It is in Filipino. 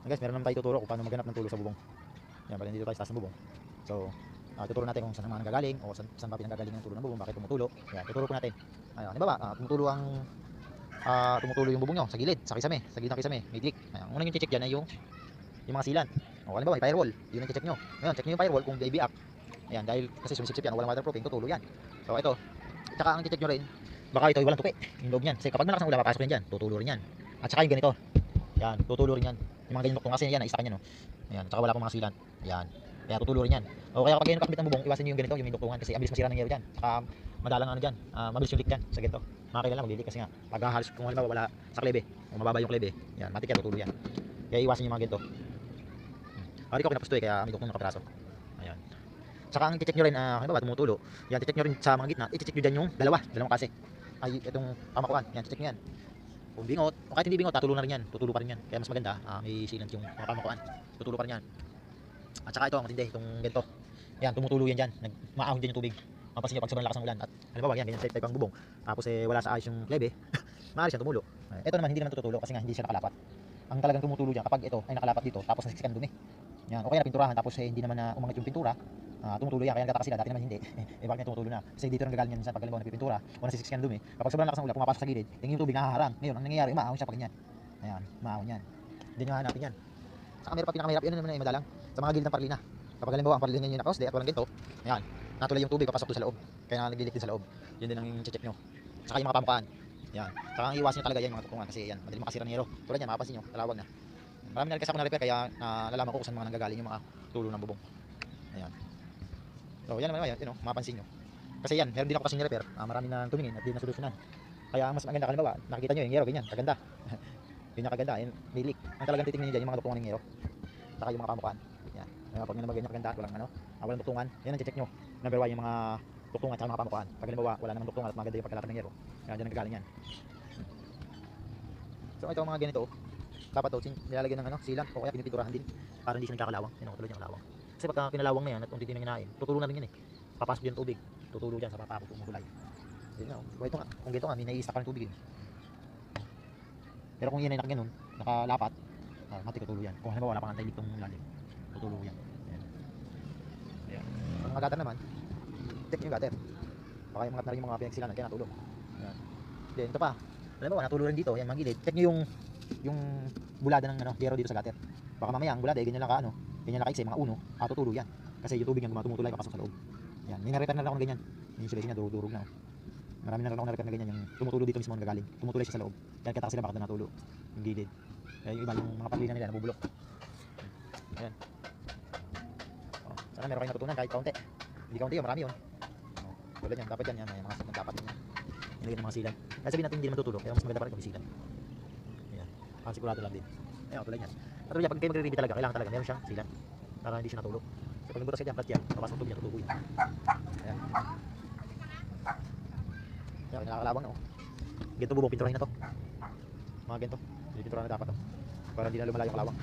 Guys, meron naman tayo tuturo kung paano maghanap ng tulo sa bubong. Yan, bali dito tayo sa taas ng bubong. So, tuturo natin kung saan ang mga nanggagaling o saan ba pinanggagaling ng tulo ng bubong, bakit tumutulo. Yan, tuturo po natin. Ayun, halimbawa, tumutulo yung bubong nyo sa gilid, sa kisame, sa gilid ng kisame, may leak. Ayun, unang yung check diyan ay yung mga sealant. O halimbawa, may firewall, yun ang check nyo. Ngayon, check nyo yung firewall kung BIB-up. Ayan, dahil kasi sumisipsip yan, walang waterproofing, tutulo yan. So, ito, tsaka ang check nyo rin, baka ito ay walang tupi, yung loob niyan. Kasi kapag malakas ang ulan, papasok yan dyan, tutulo rin yan. At saka yung ganito, yan, tutulo rin yan. Yung mga ganyan duktong kasi yan, naisa ka yan, no? Ayan, tsaka wala pang mga sealant. Ayan, kaya tutulo rin yan. O kaya kapag kayo nakakabit ng bubong, iwasan nyo yung ganito, yung may duktungan. Kasi abilis masira ng yero dyan. Tsaka madalang ano dyan, mabilis yung leak dyan sa ganito. Makakailan lang maglilik kasi nga, pag halos kung halimbawa wala sa klebe, o mababa yung klebe, yan, matik yan, tutulo yan. Kaya iwasan nyo yung mga ganito. Ari ko kinapusto kaya may duktong nakapiraso. Ayan. Tsaka ang i-check nyo rin, halimbawa tumutulo, yan, i-check nyo rin sa mga gitna, i-check nyo dyan yung dalawang kasi. Ay, itong pamakuan, yan, i-check nyo yan. Kung bingot, o kahit hindi bingot, tutulo na rin yan, tutulo pa rin yan. Kaya mas maganda, may sealant yung mga pamakuan, tutulo pa rin yan. At saka ito, ang matindi, itong ganito. Yan, tumutulo yan dyan, maahon dyan yung tubig. Mapapansin nyo pag sobrang lakas ng ulan. At halimbawa, yan, ganyan type ang bubong. Tapos wala sa ayos yung klebe, maaari siyang tumulo. Ito naman, hindi naman tutulo kasi nga hindi siya nakalapat. Ang talagang tumutulo dyan, kapag ito ay nakalapat dito, tapos nasisikan dumi. Yan, o kaya napinturahan, tapos hindi naman na umangat yung pintura, tumutulo yan. Kaya nagtataka sila, dati naman hindi. Bakit niya tumutulo na? Kasi dito nang gagaling yan minsan pag halimbawa nagpipintura o nasisikan dumi. Kapag sobrang lakas ng ulan, pumapasok sa gilid, tingin yung tubig nahaharang. Ngayon, ang nangyayari, maahon siya pag ganyan. Ayan, maahon yan. Hindi nyo hahanapin yan. Saka meron pa pinakamahirap, yun naman ay madalang sa mga gilid ng parlina. Kapag halimbawa ang parlina nyo yung nakausli at walang ginto, ayan, natulay yung tubig papasok doon sa loob. Kaya naglilik din sa loob. Yun din ang check nyo. Saka yung mga pamukaan. Yan. Saka ang iwasin nyo talaga yan mga tukungan kasi yan, madaling makasira ng hero. Tulad yan, mapapansin nyo, talawag na. Marami na rin kasi ako na-repair kaya nalaman ko kung saan mga nanggagaling yung mga tulo ng bubong. Ayan. So yan naman yun, mapansin nyo. Kasi yan, meron din ako kasi ni-repair. Marami na tumingin at di na solusyonan. Kaya ang mas maganda halimbawa, nakikita nyo yung yero, ganyan, kaganda. Yun yung kaganda, yung may leak. Ang talagang titingnan nyo dyan, yung mga dukungan ng yero. Saka yung mga pamukaan. Yan. Pag may ganyan kaganda at walang dukungan, yan ang check nyo. Number 1 yung mga dukungan at mga pamukaan. Pag halimbawa, wala namang dukungan at maganda yung pagkalatag ng yero. Yan, dyan nagagaling yan. So ito mga ganito, dapat nilalagyan ng sealant o kaya pinipinturahan din para hindi siya nagkakalawang. Yan, tulad yung kalawang. Kasi pagka pinalawang na yan at unti-unti nang hinain, tutulo na rin yan eh. Papasok din tubig, tutulo dyan sa papapot umulay. Yun nga, ito nga, kung ganito nga, may naiista ka ng tubig yun. Pero kung yan ay nakaganon, nakalapat, matik tutulo yan. Kung halimbawa wala pang anti-leak tong lalim, tutulo yan. Ayan. Ayan. Ang mga gutter naman, check yung gutter. Baka yung mga na rin yung mga pinagsilanan, kaya natulog. Ayan. Then ito pa, halimbawa natulo rin dito, yan mga gilid, check nyo yung bulada ng yero dito sa gutter. Baka mamaya ang bulada ganyan lang ka ganyan lang ka mga uno, tutulo yan. Kasi yung tubig yan tumutulay papasok sa loob. Yan, may na-repair na lang ako ng ganyan. Yung insulation niya durug-durug na. Marami na lang ako na-repair na ganyan, yung tumutulo dito mismo nagagaling. Tumutulay siya sa loob. Yan kaya sila baka doon natulo. Yung gilid. Kaya yung iba yung mga patlina nila nabubulok. Ayan. Sana meron kayong natutunan kahit kaunti. Hindi kaunti yun, marami yun. Tulad yan, dapat yan, may mga step dapat yan. Nilagyan ng mga silan. Kaya sabihin natin hindi naman tutulog, kaya mas maganda pa rin kung silan. Ayan, sigurado lang din. Ayan, tulad yan. At tulad yan, pag kayo magre-ready talaga, kailangan talaga meron siyang silan para hindi siya natulog. Kasi pag nagbutas ka dyan, flat yan, papasok tubig yan, tutubo yan. Ayan. Ayan, nakakalawang na Ganito bubong, pinturahin na to. Mga ganito, piniturahan na dapat to. Para hindi na lumala yung kalawang.